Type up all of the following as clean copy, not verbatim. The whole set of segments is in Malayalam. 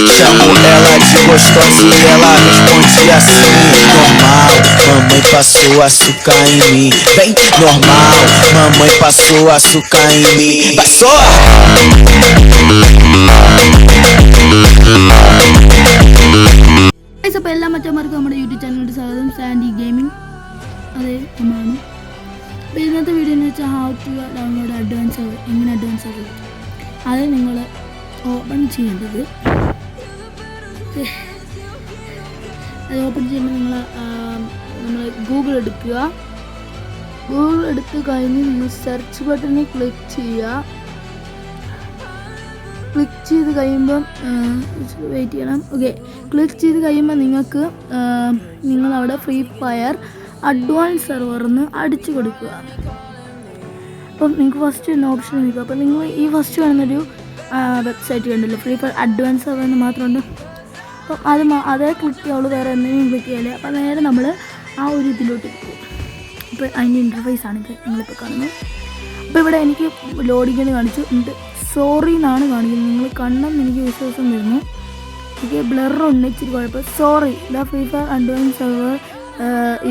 Chamo ela de gostosa e ela responde assim: normal, mamãe passou açúcar em mim. Bem normal, mamãe passou açúcar em mim. Vai só! അപ്പോൾ എല്ലാ മറ്റന്മാർക്കും നമ്മുടെ യൂട്യൂബ് ചാനലിൻ്റെ സ്വാഗതം. സാൻഡി ഗെയിമിംഗ് അതെ ഒന്നാണ്. അപ്പോൾ ഇന്നത്തെ വീഡിയോ എന്ന് വെച്ചാൽ ഹൗ ടു ഡൗൺലോഡ് അഡ്വാൻസ് എങ്ങനെ അഡ്വാൻസ് ആകും അത് നിങ്ങൾ ഓപ്പൺ ചെയ്യേണ്ടത്. അത് ഓപ്പൺ ചെയ്യുമ്പോൾ നമ്മൾ ഗൂഗിൾ എടുക്കുക. ഗൂഗിൾ എടുത്ത് കഴിഞ്ഞ് നിങ്ങൾ സെർച്ച് ബട്ടണിൽ ക്ലിക്ക് ചെയ്യുക. ക്ലിക്ക് ചെയ്ത് കഴിയുമ്പം വെയിറ്റ് ചെയ്യണം. ഓക്കെ, ക്ലിക്ക് ചെയ്ത് കഴിയുമ്പോൾ നിങ്ങൾക്ക് നിങ്ങളവിടെ ഫ്രീ ഫയർ അഡ്വാൻസ് സെർവറിന്ന് അടിച്ചു കൊടുക്കുക. അപ്പം നിങ്ങൾക്ക് ഫസ്റ്റ് ഒരു ഓപ്ഷൻ നിൽക്കുക. അപ്പം നിങ്ങൾ ഈ ഫസ്റ്റ് കാണുന്നൊരു വെബ്സൈറ്റ് കണ്ടല്ലോ, ഫ്രീ ഫയർ അഡ്വാൻസ് സെർവറിന് മാത്രമുണ്ട്. അപ്പം അതേ ക്ലിക്ക് ചെയ്യുള്ളൂ, വേറെ എന്തെങ്കിലും ക്ലിക്ക് ചെയ്യില്ല. അപ്പം നേരെ നമ്മൾ ആ ഒരു ഇതിലോട്ട് പോകും. അപ്പോൾ അതിൻ്റെ ഇൻ്റർഫേസാണ് ഇത് നിങ്ങളിപ്പോൾ കാണുന്നത്. അപ്പോൾ ഇവിടെ എനിക്ക് ലോഡിങ്ങിന് കാണിച്ചു ഉണ്ട്, സോറി എന്നാണ് കാണിക്കുന്നത്. നിങ്ങൾ കണ്ണെന്ന് എനിക്ക് വിശ്വാസം വരുന്നു. എനിക്ക് ബ്ലറുണ്ട്, ഇച്ചിരി കുഴപ്പം. Sorry, the free fire advance server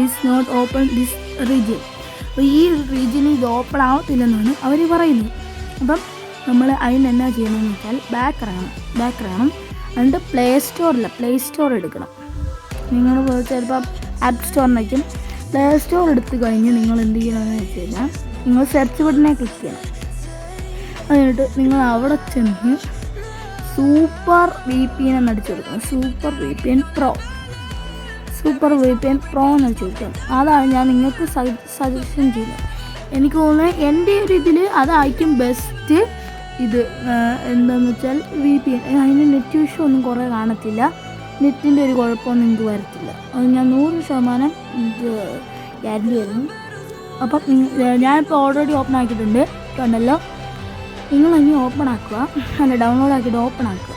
is not open this region. അപ്പോൾ ഈ റീജിയനിൽ ഇത് ഓപ്പൺ ആവത്തില്ലെന്നാണ് അവർ പറയുന്നത്. അപ്പം നമ്മൾ അതിന് എന്നാ ചെയ്യണമെന്ന് വെച്ചാൽ ബാക്ക് ഇറങ്ങണം. എന്നിട്ട് പ്ലേ സ്റ്റോർ എടുക്കണം. നിങ്ങൾ ചിലപ്പോൾ ആപ്പ് സ്റ്റോറിനേക്കും പ്ലേ സ്റ്റോർ എടുത്ത് കഴിഞ്ഞ് നിങ്ങൾ എന്ത് ചെയ്യണമെന്ന് വെച്ച് കഴിഞ്ഞാൽ നിങ്ങൾ സെർച്ച് ബട്ടനെ ക്ലിക്ക് ചെയ്യണം. അതിനിട്ട് നിങ്ങൾ അവിടെ ചെന്ന് സൂപ്പർ VPN എന്നടിച്ചു കൊടുക്കണം. സൂപ്പർ VPN Pro എന്ന് അടിച്ചു കൊടുക്കണം. അതാണ് ഞാൻ നിങ്ങൾക്ക് സജഷൻ ചെയ്യുന്നത്. എനിക്ക് തോന്നുന്നത് എൻ്റെ ഒരു ഇതിൽ അതായിരിക്കും ബെസ്റ്റ്. ഇത് എന്താണെന്ന് വെച്ചാൽ VPN, അതിന് നെറ്റ് ഇഷ്യൂ ഒന്നും കുറേ കാണത്തില്ല, നെറ്റിൻ്റെ ഒരു കുഴപ്പമൊന്നും നിങ്ങൾക്ക് വരത്തില്ല. അത് ഞാൻ 100% ഗ്യാരണ്ടി വരുന്നു. അപ്പം ഞാനിപ്പോൾ ഓൾറെഡി ഓപ്പൺ ആക്കിയിട്ടുണ്ട്, കണ്ടല്ലോ. നിങ്ങളങ്ങ് ഓപ്പൺ ആക്കുക, അല്ല ഡൗൺലോഡ് ആക്കിയിട്ട് ഓപ്പൺ ആക്കുക.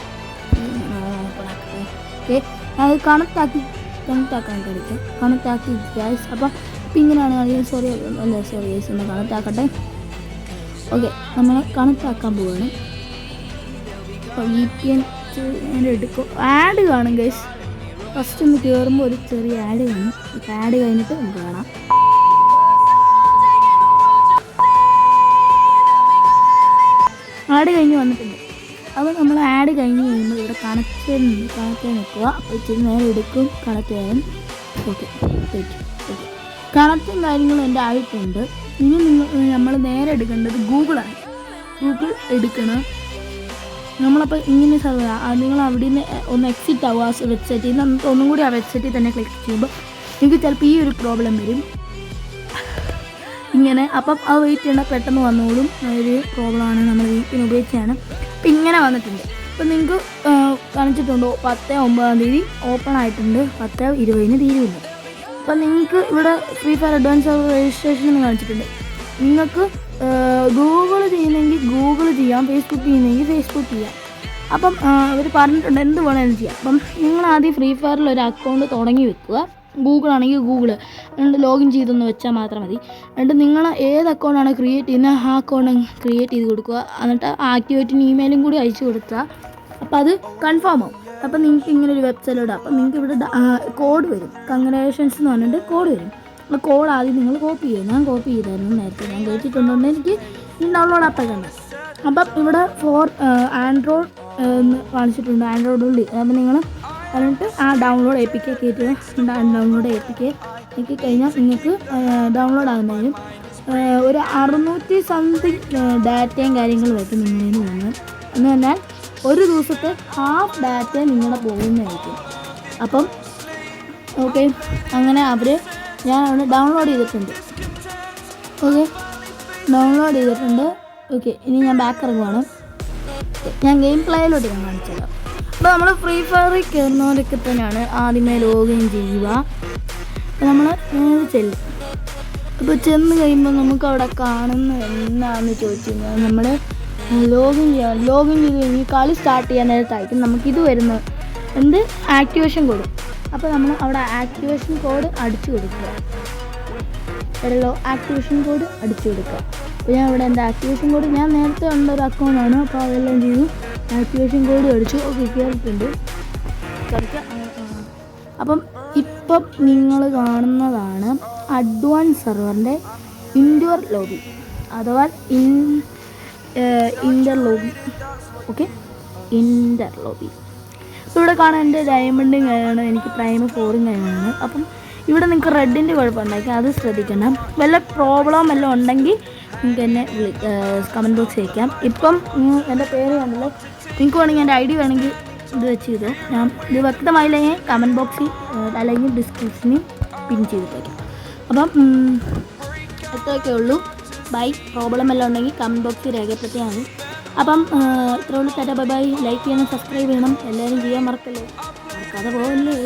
ഓക്കെ, അത് കണക്റ്റാക്കാൻ കഴിക്കും. കണക്റ്റാക്കി ഗ്യാസ്. അപ്പം ഇങ്ങനെയാണ് കാണിക്കുന്നത്. സോറി ഗ്യാസ് ഒന്ന് കണക്റ്റാക്കട്ടെ. ഓക്കെ, നമ്മൾ കണക്റ്റാക്കാൻ പോവുകയാണ്. അപ്പോൾ VPN എടുക്കും. ആഡ് കാണും ഗൈസ്. ഫസ്റ്റ് ഒന്ന് കയറുമ്പോൾ ഒരു ചെറിയ ആഡ് കാണും. ആഡ് കഴിഞ്ഞിട്ട് നമുക്ക് കാണാം. ആഡ് കഴിഞ്ഞ് വന്നിട്ടുണ്ട്. അപ്പോൾ നമ്മൾ ആഡ് കഴിഞ്ഞ് കഴിയുമ്പോൾ ഇവിടെ കണക്ഷൻ നിൽക്കുക. ഇച്ചിരി നേരം എടുക്കും കണക്ട് ചെയ്യാൻ. ഓക്കെ, കണക്റ്റും കാര്യങ്ങളും എൻ്റെ ആയിട്ടുണ്ട്. ഇനി നമ്മൾ നേരെ എടുക്കേണ്ടത് ഗൂഗിളാണ്. ഗൂഗിൾ എടുക്കണം. നമ്മളപ്പോൾ ഇങ്ങനെ നിങ്ങൾ അവിടെ നിന്ന് ഒന്ന് എക്സിറ്റ് ആവുക ആ വെബ്സൈറ്റിൽ നിന്ന്. എന്നിട്ട് ഒന്നും കൂടി ആ വെബ്സൈറ്റിൽ തന്നെ ക്ലിക്ക് ചെയ്യുമ്പോൾ നിങ്ങൾക്ക് ചിലപ്പോൾ ഈ ഒരു പ്രോബ്ലം വരും ഇങ്ങനെ. അപ്പം ആ വെയിറ്റ് ചെയ്യണം, പെട്ടെന്ന് വന്നോളും. ഒരു പ്രോബ്ലമാണ് നമ്മൾ VPN ഉപയോഗിച്ചാണ്. അപ്പം ഇങ്ങനെ വന്നിട്ടുണ്ട്. അപ്പം നിങ്ങൾക്ക് കാണിച്ചിട്ടുണ്ടോ 10/9 ഓപ്പൺ ആയിട്ടുണ്ട്, 10/20 തീരുമില്ല. അപ്പം നിങ്ങൾക്ക് ഇവിടെ ഫ്രീ ഫയർ അഡ്വാൻസ് രജിസ്ട്രേഷൻ എന്ന് കാണിച്ചിട്ടുണ്ട്. നിങ്ങൾക്ക് ഗൂഗിൾ ചെയ്യുന്നെങ്കിൽ ഗൂഗിൾ ചെയ്യാം, ഫേസ്ബുക്ക് ചെയ്യുന്നെങ്കിൽ ഫേസ്ബുക്ക് ചെയ്യാം. അപ്പം അവർ പറഞ്ഞിട്ടുണ്ട് എന്ത് വേണമെങ്കിലും ചെയ്യാം. അപ്പം നിങ്ങൾ ആദ്യം ഫ്രീ ഫയറിൽ ഒരു അക്കൗണ്ട് തുടങ്ങി വെക്കുക. ഗൂഗിൾ ആണെങ്കിൽ ഗൂഗിൾ എന്നിട്ട് ലോഗിൻ ചെയ്തൊന്ന് വെച്ചാൽ മാത്രം മതി. എന്നിട്ട് നിങ്ങൾ ഏത് അക്കൗണ്ടാണ് ക്രിയേറ്റ് ചെയ്യുന്നത് ആ അക്കൗണ്ട് ക്രിയേറ്റ് ചെയ്ത് കൊടുക്കുക. എന്നിട്ട് ആക്ടിവേറ്റിന് ഇമെയിലും കൂടി അയച്ചു കൊടുത്താൽ അപ്പോൾ അത് കൺഫേം ആവും. അപ്പം നിങ്ങൾക്ക് ഇങ്ങനെ ഒരു വെബ്സൈറ്റ് ഇടാം. അപ്പം നിങ്ങൾക്ക് ഇവിടെ കോഡ് വരും, കൺഗ്രാജുലേഷൻസ് എന്ന് പറഞ്ഞിട്ട് കോഡ് വരും. ആ കോഡ് ആദ്യം നിങ്ങൾ കോപ്പി ചെയ്യും. ഞാൻ കോപ്പി ചെയ്തായിരുന്നു നേരത്തെ, ഞാൻ കേട്ടിട്ടുണ്ടെങ്കിൽ എനിക്ക് ഡൗൺലോഡ് ആപ്പ് കണ്ടത്. അപ്പം ഇവിടെ ഫോർ ആൻഡ്രോയിഡ് എന്ന് കാണിച്ചിട്ടുണ്ട്, ആൻഡ്രോയിഡ് ഉള്ളി. അപ്പം നിങ്ങൾ എന്നിട്ട് ആ ഡൗൺലോഡ് APK കയറ്റുക. ഡൗൺലോഡ് APK ആക്കി കഴിഞ്ഞാൽ നിങ്ങൾക്ക് ഡൗൺലോഡ് ആകുന്നതിനും ഒരു 600 സംതിങ് ഡാറ്റയും കാര്യങ്ങളും വയ്ക്കും നിങ്ങളിൽ നിന്ന്. എന്ന് പറഞ്ഞാൽ ഒരു ദിവസത്തെ ഹാഫ് ഡാറ്റ നിങ്ങളുടെ പോകുന്നതായിരിക്കും. അപ്പം ഓക്കെ, അങ്ങനെ ഞാൻ അവിടെ ഡൗൺലോഡ് ചെയ്തിട്ടുണ്ട്. ഓക്കെ, ഇനി ഞാൻ ബാക്ക് ഇറങ്ങുവാണ്. ഞാൻ ഗെയിം പ്ലേയിലോട്ട് ഞാൻ കാണിച്ചുതരാം. അപ്പോൾ നമ്മൾ ഫ്രീ ഫയറിൽ കയറുന്നവരൊക്കെ തന്നെയാണ് ആദ്യമേ ലോഗിൻ ചെയ്യുക. അപ്പോൾ നമ്മൾ നേരെ ചെല്ലും. അപ്പോൾ ചെന്ന് കഴിയുമ്പോൾ നമുക്ക് അവിടെ കാണുന്ന എന്താണെന്ന് ചോദിച്ചു കഴിഞ്ഞാൽ നമ്മൾ ലോഗിൻ ചെയ്ത് കഴിഞ്ഞ് കളി സ്റ്റാർട്ട് ചെയ്യാൻ നേരത്തായിരിക്കും നമുക്കിത് വരുന്നത് ആക്ടിവേഷൻ കോഡ്. അപ്പോൾ നമ്മൾ അവിടെ ആക്ടിവേഷൻ കോഡ് അടിച്ചു കൊടുക്കുക. ആക്ടിവേഷൻ കോഡ് അടിച്ചു കൊടുക്കുക. അപ്പോൾ ഞാൻ ഇവിടെ എൻ്റെ ആക്ടിവേഷൻ കോഡ് ഞാൻ നേരത്തെ ഉള്ളൊരു അക്കൗണ്ടാണ്. അപ്പോൾ അതെല്ലാം ചെയ്തു. ആക്ടിവേഷൻ കോഡ് അടിച്ചു. ഓക്കെ, കയറിയിട്ടുണ്ട്. അപ്പം ഇപ്പം നിങ്ങൾ കാണുന്നതാണ് അഡ്വാൻസ് സെർവറിൻ്റെ ഇൻഡോർ ലോബി അഥവാ ഇൻ്റർ ലോബി. ഓക്കെ, ഇൻ്റർ ലോബി. ഇവിടെ കാണാൻ എൻ്റെ ഡയമണ്ടും കഴിയാണ്, എനിക്ക് പ്രൈം 4ഉം കഴിയാണ്. അപ്പം ഇവിടെ നിങ്ങൾക്ക് റെഡിൻ്റെ കുഴപ്പമുണ്ടാക്കി അത് ശ്രദ്ധിക്കണം. വല്ല പ്രോബ്ലം വല്ലതും ഉണ്ടെങ്കിൽ നിങ്ങൾക്ക് എന്നെ കമൻറ്റ് ബോക്സ് വയ്ക്കാം. ഇപ്പം എൻ്റെ പേര് കണ്ടല്ലോ, നിങ്ങൾക്ക് വേണമെങ്കിൽ എൻ്റെ ID വേണമെങ്കിൽ ഇത് വെച്ച് ചെയ്തോ. ഞാൻ ഇത് വ്യക്തമായില്ലെങ്കിൽ കമൻറ്റ് ബോക്സിൽ അല്ലെങ്കിൽ ഡിസ്ക്രിപ്ഷനിൽ പിൻ ചെയ്തിട്ടേക്കാം. അപ്പം അത്രയൊക്കെ ഉള്ളൂ. ബൈ. പ്രോബ്ലം എല്ലാം ഉണ്ടെങ്കിൽ കമൻറ്റ് ബോക്സിൽ രേഖപ്പെടുത്തിയാൽ മതി. അപ്പം ഇത്രേ ഉള്ളൂ. Tata, bye bye. ലൈക്ക് ചെയ്യണം, സബ്സ്ക്രൈബ് ചെയ്യണം, എല്ലാവരും ചെയ്യാൻ മറക്കല്ലേ. മറക്കാതെ പോകല്ലേ,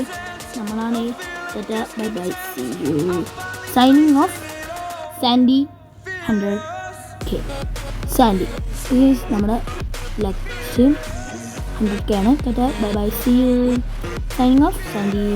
നമ്മളാണേ. Tata, bye bye. See you. Signing off. Sandy 100K. Sandy is നമ്മുടെ ലക്ഷ്യം. 100K ആണ്. Tata, bye bye. See you. Signing off. Sandy.